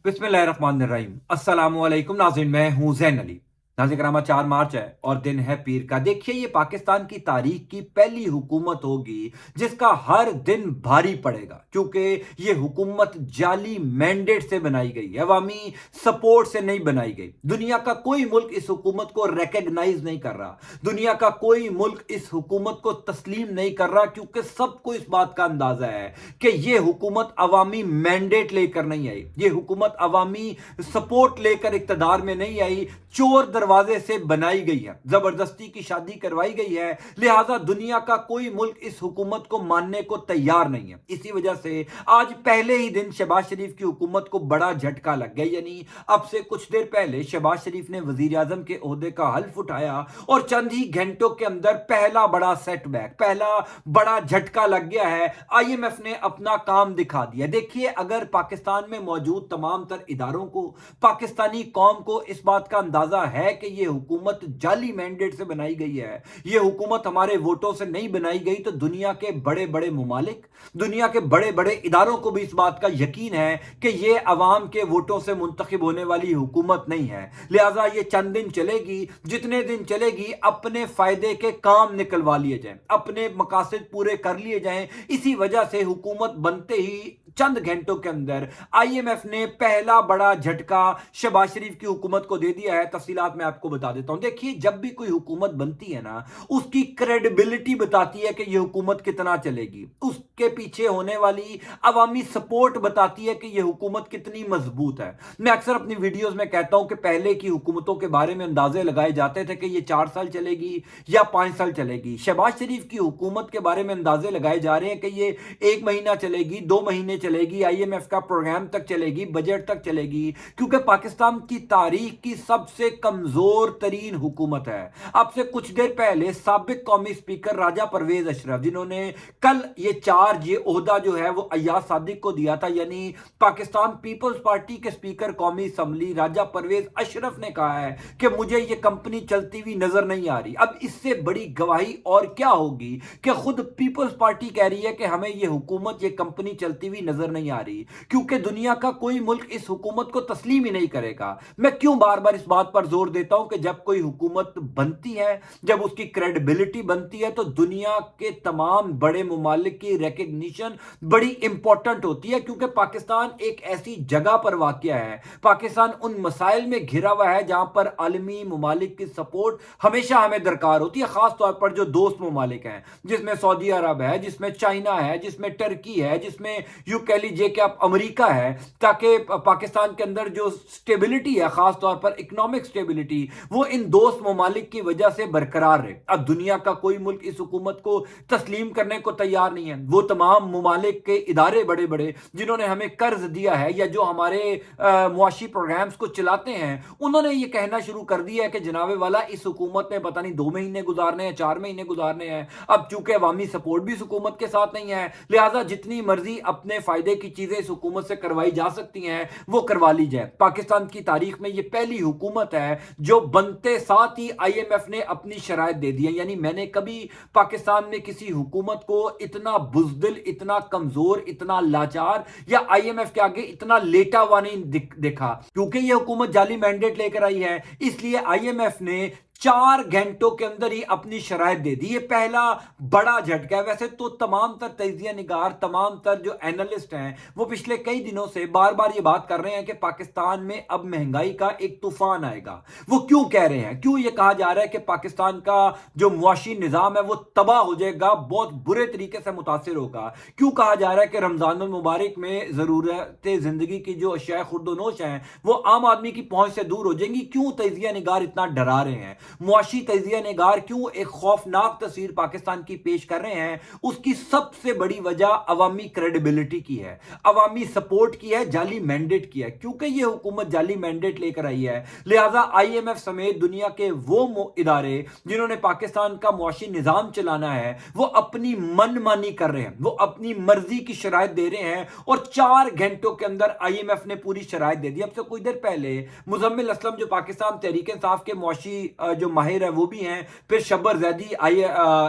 बिस्मिल्लाहिर्रहमानिर्रहीम। अस्सलाम वालेकुम नाज़रीन, मैं हूं जैन अली। नाज़रीन करामा, 4 मार्च है और दिन है पीर का। देखिए, ये पाकिस्तान की तारीख की पहली हुकूमत होगी जिसका हर दिन भारी पड़ेगा, क्योंकि ये हुकूमत जाली मैंडेट से बनाई गई है, अवामी सपोर्ट से नहीं बनाई गई। दुनिया का कोई मुल्क इस हुकूमत को रिकग्नाइज नहीं कर रहा, दुनिया का कोई मुल्क इस हुकूमत को तस्लीम नहीं कर रहा, क्योंकि सबको इस बात का अंदाजा है कि ये हुकूमत अवामी मैंडेट लेकर नहीं आई, ये हुकूमत अवामी सपोर्ट लेकर इक्तदार में नहीं आई, चोर दरवाजे से बनाई गई है, जबरदस्ती की शादी करवाई गई है। लिहाजा दुनिया का कोई मुल्क इस हुकूमत को मानने को तैयार नहीं है। इसी वजह से आज पहले ही दिन शहबाज शरीफ की हुकूमत को बड़ा झटका लग गया। यानी अब से कुछ देर पहले शहबाज शरीफ ने वजीर आजम के ओहदे का हल्फ उठाया और चंद ही घंटों के अंदर पहला बड़ा सेटबैक, पहला बड़ा झटका लग गया है। IMF ने अपना काम दिखा दिया। देखिए, अगर पाकिस्तान में मौजूद तमाम तर इदारों को, पाकिस्तानी कौम को इस बात का अंदाजा है कि यह हुकूमत जाली मैंडेट से बनाई गई है, यह हुकूमत हमारे वोटों से नहीं बनाई गई, तो दुनिया के बड़े बड़े मुमालिक, दुनिया के बड़े बड़े इदारों को भी इस बात का यकीन है कि यह अवाम के वोटों से मुंतखब होने वाली हुकूमत नहीं है। लिहाजा यह चंद दिन चलेगी, जितने दिन चलेगी अपने फायदे के काम निकलवा लिए जाएं, अपने मकासद पूरे कर लिए जाएं। इसी वजह से हुकूमत बनते ही चंद घंटों के अंदर IMF ने पहला बड़ा झटका शहबाज शरीफ की हुकूमत को दे दिया है। तफसीलात मैं आपको बता देता हूं। देखिए, जब भी कोई हुकूमत बनती है ना, उसकी क्रेडिबिलिटी बताती है कि यह हुकूमत कितना चलेगी, उसके पीछे होने वाली अवामी सपोर्ट बताती है कि यह हुकूमत कितनी मजबूत है। मैं अक्सर अपनी वीडियोस में कहता हूं कि पहले की हुकूमतों के बारे में अंदाजे लगाए जाते थे कि यह 4 साल चलेगी या 5 साल चलेगी। शहबाज शरीफ की हुकूमत के बारे में अंदाजे लगाए जा रहे हैं कि यह 1 महीना चलेगी, 2 महीने चलेगी, IMF का प्रोग्राम तक चलेगी, बजट तक चलेगी, क्योंकि पाकिस्तान की तारीख की सबसे कमजोर तरीन हुकूमत है। अब से कुछ देर पहले साबिक कौमी स्पीकर राजा परवेज अशरफ, जिन्होंने कल ये चार्ज, ये ओहदा जो है वो अय्याज सादिक को दिया था, यानी पाकिस्तान पीपल्स पार्टी के स्पीकर कौमी असम्बली राजा परवेज अशरफ ने कहा है कि मुझे ये कंपनी चलती हुई नजर नहीं आ रही। अब इससे बड़ी गवाही और क्या होगी कि खुद पीपल्स पार्टी कह रही है कि हमें ये हुकूमत, ये कंपनी चलती हुई नजर नहीं आ रही, क्योंकि दुनिया का कोई मुल्क इस हुकूमत को तस्लीम ही नहीं करेगा। मैं क्यों बार बार इस बात पर जोर देता हूं कि जब कोई हुकूमत बनती है, जब उसकी क्रेडिबिलिटी बनती है, तो दुनिया के तमाम बड़े मुमालिक की रिकग्निशन बड़ी इंपॉर्टेंट होती है, क्योंकि पाकिस्तान एक ऐसी जगह पर वाक़या है, पाकिस्तान उन मसाइल में घिरा हुआ है जहां पर आलमी मुमालिक की सपोर्ट हमेशा हमें दरकार होती है, खास तौर पर जो दोस्त मुमालिक हैं, जिसमें सऊदी अरब है, जिसमें चाइना है, जिसमें टर्की है, जिसमें यू कह लीजिए कि आप अमेरिका है, ताकि पाकिस्तान के अंदर जो स्टेबिलिटी है, खास तौर पर इकोनॉमिक स्टेबिलिटी, वो इन दोस्त मुमालिक की वजह से बरकरार रहे। अब दुनिया का कोई मुल्क इस हुकूमत को तस्लीम करने को तैयार नहीं है। वो तमाम मुमालिक के इदारे बड़े बड़े जिन्होंने हमें कर्ज दिया है या जो हमारे मुआशी प्रोग्राम्स को चलाते हैं, उन्होंने ये कहना शुरू कर दिया है कि जनाबे वाला, इस हुकूमत में पता नहीं 2 महीने गुजारने हैं, 4 महीने गुजारने हैं। अब चूंकि अवामी सपोर्ट भी इस हुकूमत के साथ नहीं है, लिहाजा जितनी मर्जी अपने फायदे की चीजें इस हुकूमत से करवाई जा सकती हैं, वो करवा ली जाए। पाकिस्तान की तारीख में ये पहली हुकूमत है जो बनते साथ ही IMF ने अपनी शराइत दे दी है। यानी मैंने कभी पाकिस्तान में किसी हुकूमत को इतना बुजदिल, इतना कमजोर, इतना लाचार या IMF के आगे इतना लेटा हुआ नहीं देखा, क्योंकि ये हुकूमत जाली मैंडेट लेकर आई है। इसलिए IMF ने 4 घंटों के अंदर ही अपनी शराइत दे दी। ये पहला बड़ा झटका है। वैसे तो तमाम तर तजिया निगार, तमाम तर जो एनालिस्ट हैं, वो पिछले कई दिनों से बार बार ये बात कर रहे हैं कि पाकिस्तान में अब महंगाई का एक तूफान आएगा। वो क्यों कह रहे हैं, क्यों ये कहा जा रहा है कि पाकिस्तान का जो मुआशी निजाम है वो तबाह हो जाएगा, बहुत बुरे तरीके से मुतासिर होगा? क्यों कहा जा रहा है कि रमजानुल मुबारक में जरूरत जिंदगी की जो अशिया खुर्दोनोश हैं वो आम आदमी की पहुंच से दूर हो जाएंगी? क्यों तजिया निगार इतना डरा रहे हैं? मुआशी तजिया निगार क्यों एक खौफनाक तस्वीर पाकिस्तान की पेश कर रहे हैं? उसकी सबसे बड़ी वजह अवामी क्रेडिबिलिटी की है, अवामी सपोर्ट की है, जाली मैंडेट की है। क्योंकि यह हुकूमत जाली मैंडेट लेकर आई है, लिहाजा IMF समेत दुनिया के वो इदारे जिन्होंने पाकिस्तान का मुआशी निजाम चलाना है, वो अपनी मनमानी कर रहे हैं, वो अपनी मर्जी की शराइत दे रहे हैं। और 4 घंटों के अंदर IMF ने पूरी शराइत दे दी। अब से कुछ देर पहले मुजम्मिल असलम, जो पाकिस्तान तहरीक इंसाफ के मुआशी जो माहिर है वो भी हैं, फिर शब्बर जैदी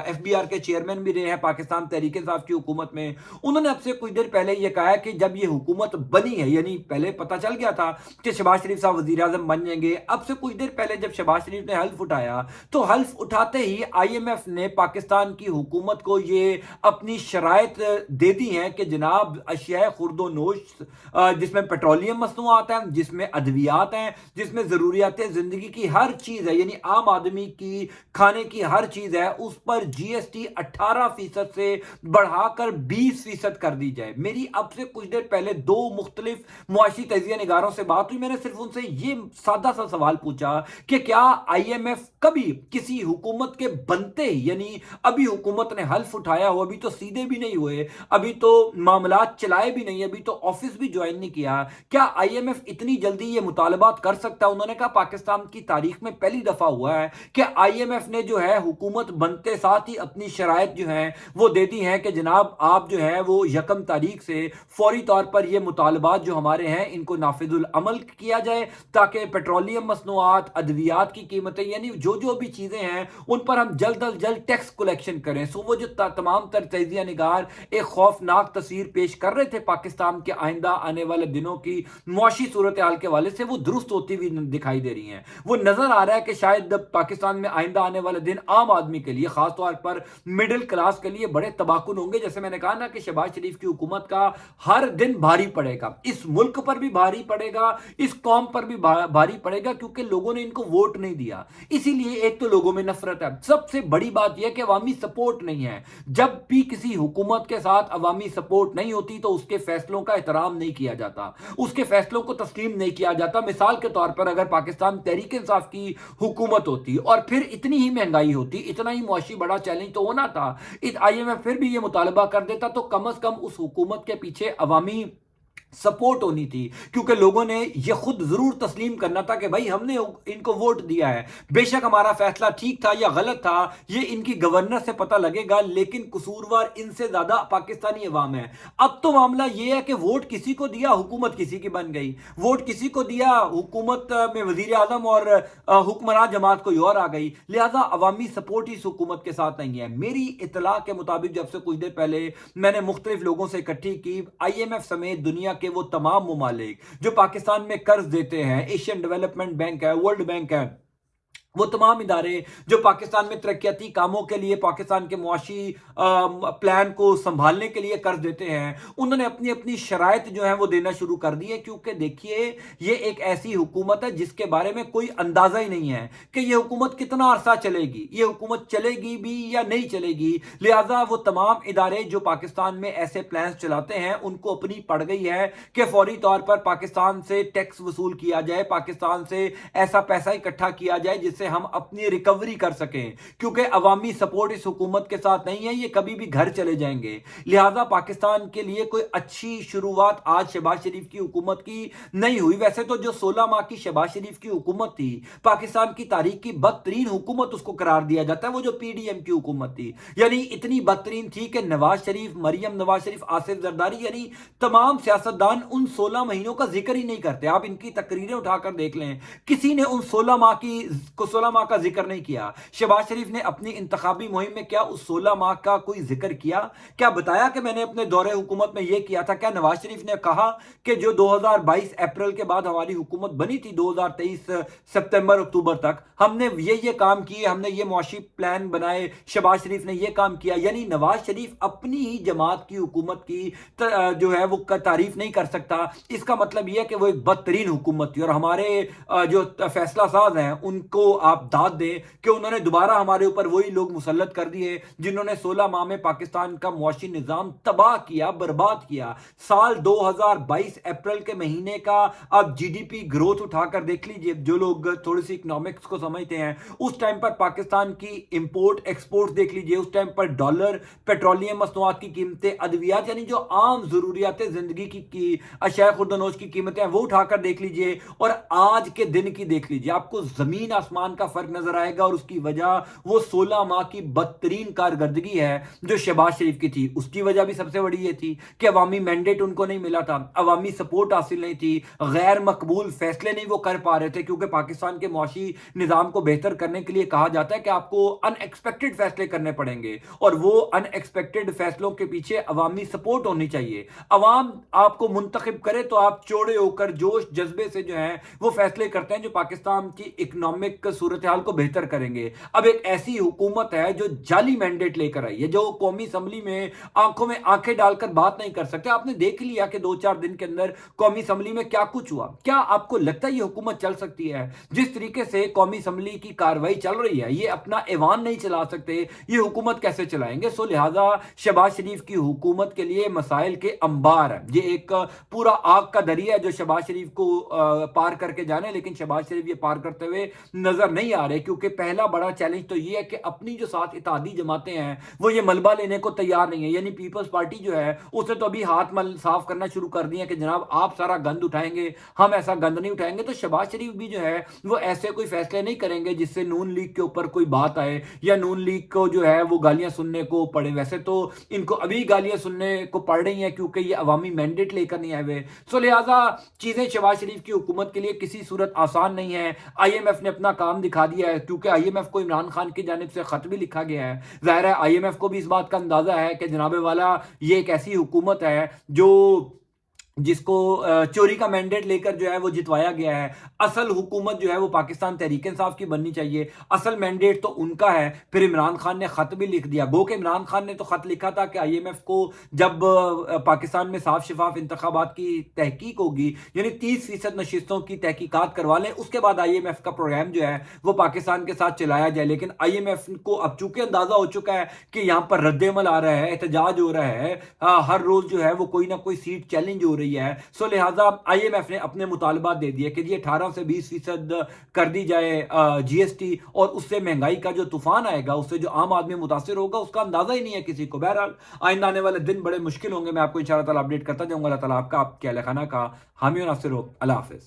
FBR के चेयरमैन भी रहे हैं पाकिस्तान तहरीक इंसाफ की हुकूमत में। उन्होंने अब से कुछ देर पहले ये कहा है कि जब ये हुकूमत बनी है, यानी पहले पता चल गया था कि शहबाज शरीफ साहब वजीर आजम बन जाएंगे, अब से कुछ देर पहले जब शहबाज शरीफ ने हल्फ उठाया तो हल्फ उठाते ही IMF ने पाकिस्तान की हुकूमत को ये अपनी शराइत दे दी हैं कि जनाब अशिया खुर्दो नोश, जिसमें पेट्रोलियम मसनूआत हैं, जिसमें अद्वियात हैं, जिसमें ज़रूरियात ज़िंदगी की हर चीज़ है, यानी आम आदमी की खाने की हर चीज़ है, उस पर GST 18% से बढ़ाकर 20% कर दी जाए। मेरी अब से कुछ देर पहले दो मुख्तलिफ मुआशी तजिया निगारों से बात हुई। मैंने सिर्फ उनसे ये सादा सा सवाल पूछा कि क्या IMF कभी किसी हुकूमत के बनते ही, यानी अभी हुकूमत ने हल्फ उठाया हो, अभी तो सीधे भी नहीं हुए, अभी तो मामलात चलाए भी नहीं, अभी तो ऑफिस भी ज्वाइन नहीं किया, क्या IMF इतनी जल्दी ये मुतालबात कर सकता है? उन्होंने कहा पाकिस्तान की तारीख में पहली दफा हुआ है कि IMF ने जो है हुकूमत बनते साथ ही अपनी शराइत जो है वो दे दी है कि जनाब आप जो है वो 1 तारीख से फौरी तौर पर ये मुतालबात जो हमारे हैं इनको नाफिजुल अमल किया जाए, ताकि पेट्रोलियम मसनूआत, अद्वियात की कीमतें, यानी जो जो भी चीजें हैं उन पर हम जल्द अज जल्द टैक्स कलेक्शन करें। सो वो जो तमाम तर तजिया निगार एक खौफनाक तस्वीर पेश कर रहे थे पाकिस्तान के आइंदा आने वाले दिनों की मुआशी सूरत हाल के हवाले से, वो दुरुस्त होती हुई दिखाई दे रही हैं। वो नजर आ रहा है कि शायद पाकिस्तान में आइंदा आने वाले दिन आम आदमी के लिए, खासतौर पर मिडिल क्लास के लिए बड़े तबाकुन होंगे। जैसे मैंने कहा ना कि शहबाज शरीफ की हुकूमत का हर दिन भारी पड़ेगा, इस मुल्क पर भी भारी पड़ेगा, इस कौम पर भी भारी पड़ेगा, क्योंकि लोगों ने इनको वोट नहीं दिया। इसीलिए एक तो लोगों में नफरत है, सबसे बड़ी बात यह कि अवामी सपोर्ट नहीं है। जब भी किसी हुकूमत के साथ अवामी सपोर्ट नहीं होती तो उसके फैसलों का एहतराम नहीं किया जाता, उसके फैसलों को तस्लीम नहीं किया जाता। मिसाल के तौर पर अगर पाकिस्तान तहरीक इंसाफ की हुकूमत होती और फिर इतनी ही महंगाई होती, इतना ही मुआशी बड़ा चैलेंज तो होना था, IMF फिर भी ये मुतालबा कर देता, तो कम से कम उस हुकूमत के पीछे अवामी सपोर्ट होनी थी, क्योंकि लोगों ने यह खुद जरूर तस्लीम करना था कि भाई हमने इनको वोट दिया है, बेशक हमारा फैसला ठीक था या गलत था ये इनकी गवर्नेंस से पता लगेगा, लेकिन कसूरवार इनसे ज्यादा पाकिस्तानी अवाम है। अब तो मामला यह है कि वोट किसी को दिया, हुकूमत किसी की बन गई, वोट किसी को दिया, हुकूमत में वजीर आजम और हुक्मरान जमात कोई और आ गई, लिहाजा अवामी सपोर्ट इस हुकूमत के साथ नहीं है। मेरी इतला के मुताबिक जब से कुछ देर पहले मैंने मुख्तलिफ लोगों से इकट्ठी की, IMF समेत दुनिया के वो तमाम मुमालिक जो पाकिस्तान में कर्ज देते हैं, एशियन डेवलपमेंट बैंक है, वर्ल्ड बैंक है, वो तमाम इदारे जो पाकिस्तान में तरक्याती कामों के लिए, पाकिस्तान के मुआशी प्लान को संभालने के लिए कर्ज देते हैं, उन्होंने अपनी अपनी शराइत जो है वो देना शुरू कर दी है। क्योंकि देखिए ये एक ऐसी हुकूमत है जिसके बारे में कोई अंदाजा ही नहीं है कि ये हुकूमत कितना अरसा चलेगी, ये हुकूमत चलेगी भी या नहीं चलेगी। लिहाजा वो तमाम इदारे जो पाकिस्तान में ऐसे प्लान चलाते हैं उनको अपनी पड़ गई है कि फौरी तौर पर पाकिस्तान से टैक्स वसूल किया जाए, पाकिस्तान से ऐसा पैसा इकट्ठा किया जाए जिससे हम अपनी रिकवरी कर सकें, क्योंकि अवामी सपोर्ट इस हुकूमत के साथ नहीं है, ये कभी भी घर चले जाएंगे। लिहाजा पाकिस्तान के लिए कोई अच्छी शुरुआत आज शहबाज शरीफ की हुकूमत की नहीं हुई। वैसे तो जो 16 माह की शहबाज शरीफ की हुकूमत थी, पाकिस्तान की तारीख की बदतरीन हुकूमत उसको करार दिया जाता है, वो जो PDM की हुकूमत थी, यानी इतनी बदतरीन थी कि नवाज शरीफ, मरियम नवाज शरीफ, आसिफ जरदारी, यानी तमाम सियासतदान उन 16 महीनों का जिक्र ही नहीं करते। आप इनकी तकरीरें उठाकर देख लें, किसी ने उन 16 माह का जिक्र नहीं किया। शहबाज शरीफ ने अपनी इंतखाबी मुहिम में क्या उस 16 माह का कोई जिक्र किया? क्या बताया कि मैंने अपने दौरे हुकूमत में यह किया था? क्या नवाज शरीफ ने कहा कि जो 2022 अप्रैल के बाद हमारी हुकूमत बनी थी 2023 सितंबर अक्टूबर तक, हमने ये काम किए, हमने ये मुआशी प्लान बनाए, शहबाज शरीफ ने ये काम किया? यानी नवाज शरीफ अपनी ही जमात की हुकूमत की जो है वो तारीफ नहीं कर सकता। इसका मतलब यह है कि वो एक बदतरीन हुकूमत थी और हमारे जो फैसला साज हैं उनको आप दाद दें कि उन्होंने दोबारा हमारे ऊपर वही लोग मुसल्लत कर दिए जिन्होंने 16 माह में पाकिस्तान का मुआशी निजाम तबाह किया, बर्बाद किया। साल 2022 अप्रैल के महीने का आप GDP ग्रोथ उठाकर देख लीजिए, जो लोग थोड़ी सी इकोनॉमिक्स को समझते हैं, उस टाइम पर पाकिस्तान की इंपोर्ट एक्सपोर्ट देख लीजिए, उस टाइम पर डॉलर, पेट्रोलियम मसनूआत की कीमतें, अद्वियात यानी जो आम जरूरियात जिंदगी की अशाए खुर्दनोश की कीमतें हैं वो उठाकर देख लीजिए, और आज के दिन की देख लीजिए, आपको जमीन आसमान آسمان کا فرق نظر آئے گا، اور اس کی وجہ وہ 16 ماہ کی بدترین کارکردگی ہے جو شہباز شریف کی تھی۔ اس کی وجہ بھی سب سے بڑی یہ تھی کہ عوامی مینڈیٹ ان کو نہیں ملا تھا، عوامی سپورٹ حاصل نہیں تھی، غیر مقبول فیصلے نہیں وہ کر پا رہے تھے، کیونکہ پاکستان کے معاشی نظام کو بہتر کرنے کے لیے کہا جاتا ہے کہ آپ کو ان ایکسپیکٹڈ فیصلے کرنے پڑیں گے، اور وہ ان ایکسپیکٹڈ فیصلوں کے پیچھے عوامی سپورٹ ہونی چاہیے۔ عوام آپ کو منتخب کرے تو آپ چوڑے ہو کر جوش جذبے سے جو ہیں وہ فیصلے کرتے ہیں جو پاکستان کی اکنامک صورتحال کو بہتر کریں گے۔ اب ایک ایسی حکومت ہے جو جعلی مینڈیٹ لے کر آئی ہے، جو قومی اسمبلی میں آنکھوں میں آنکھیں ڈال کر بات نہیں کر سکتے۔ آپ نے دیکھ لیا کہ 2-4 دن کے اندر قومی اسمبلی میں کیا کچھ ہوا۔ کیا آپ کو لگتا ہے یہ حکومت چل سکتی ہے؟ جس طریقے سے قومی اسمبلی کی کاروائی چل رہی ہے، یہ اپنا ایوان نہیں چلا سکتے، یہ حکومت کیسے چلائیں گے؟ سو لہٰذا شہباز شریف کی حکومت کے لیے مسائل کے انبار ہیں، یہ ایک پورا آگ کا دریا ہے جو شہباز شریف کو پار کر کے جانے، لیکن شہباز شریف یہ پار کرتے ہوئے نظر نہیں آ رہے، کیونکہ پہلا بڑا چیلنج تو یہ ہے کہ اپنی جو ساتھ اتحادی جماعتیں ہیں وہ یہ ملبہ لینے کو تیار نہیں ہے۔ یعنی پیپلز پارٹی جو ہے اس نے تو ابھی ہاتھ صاف کرنا شروع کر دیا کہ جناب آپ سارا گند اٹھائیں گے، ہم ایسا گند نہیں اٹھائیں گے۔ تو شہباز شریف بھی جو ہے وہ ایسے کوئی فیصلے نہیں کریں گے جس سے نون لیگ کے اوپر کوئی بات آئے یا نون لیگ کو جو ہے وہ گالیاں سننے کو پڑے۔ ویسے تو ان کو ابھی گالیاں سننے کو پڑ رہی ہیں کیونکہ یہ عوامی مینڈیٹ لے کر نہیں آئے ہوئے۔ سو لہٰذا چیزیں شہباز شریف کی حکومت کے لیے کسی صورت آسان نہیں ہے۔ آئی ایم ایف نے اپنا کام دکھا دیا ہے، کیونکہ آئی ایم ایف کو عمران خان کی جانب سے خط بھی لکھا گیا ہے۔ ظاہر ہے آئی ایم ایف کو بھی اس بات کا اندازہ ہے کہ جناب والا یہ ایک ایسی حکومت ہے جس کو چوری کا مینڈیٹ لے کر جو ہے وہ جتوایا گیا ہے۔ اصل حکومت جو ہے وہ پاکستان تحریک انصاف کی بننی چاہیے، اصل مینڈیٹ تو ان کا ہے۔ پھر عمران خان نے خط بھی لکھ دیا، گو کہ عمران خان نے تو خط لکھا تھا کہ آئی ایم ایف کو جب پاکستان میں صاف شفاف انتخابات کی تحقیق ہوگی، یعنی 30% نشستوں کی تحقیقات کروا لیں، اس کے بعد آئی ایم ایف کا پروگرام جو ہے وہ پاکستان کے ساتھ چلایا جائے۔ لیکن آئی ایم ایف کو اب چونکہ اندازہ ہو چکا ہے کہ یہاں پر رد عمل آ رہا ہے، احتجاج ہو رہا ہے، ہر روز جو ہے وہ کوئی نہ کوئی سیٹ چیلنج ہو رہی ہے، سو لہٰذا آئی ایم ایف نے اپنے مطالبات دے دیے کہ یہ 18 سے 20% کر دی جائے جی ایس ٹی، اور اس سے مہنگائی کا جو طوفان آئے گا اس سے جو عام آدمی متاثر ہوگا اس کا اندازہ ہی نہیں ہے کسی کو۔ بہرحال آئندہ آنے والے دن بڑے مشکل ہوں گے، میں آپ کو انشاءاللہ تعالیٰ اپڈیٹ کرتا جاؤں گا۔ اللہ تعالیٰ آپ کا، آپ کے اہل خانہ کا حامی و ناصر ہو۔ اللہ حافظ۔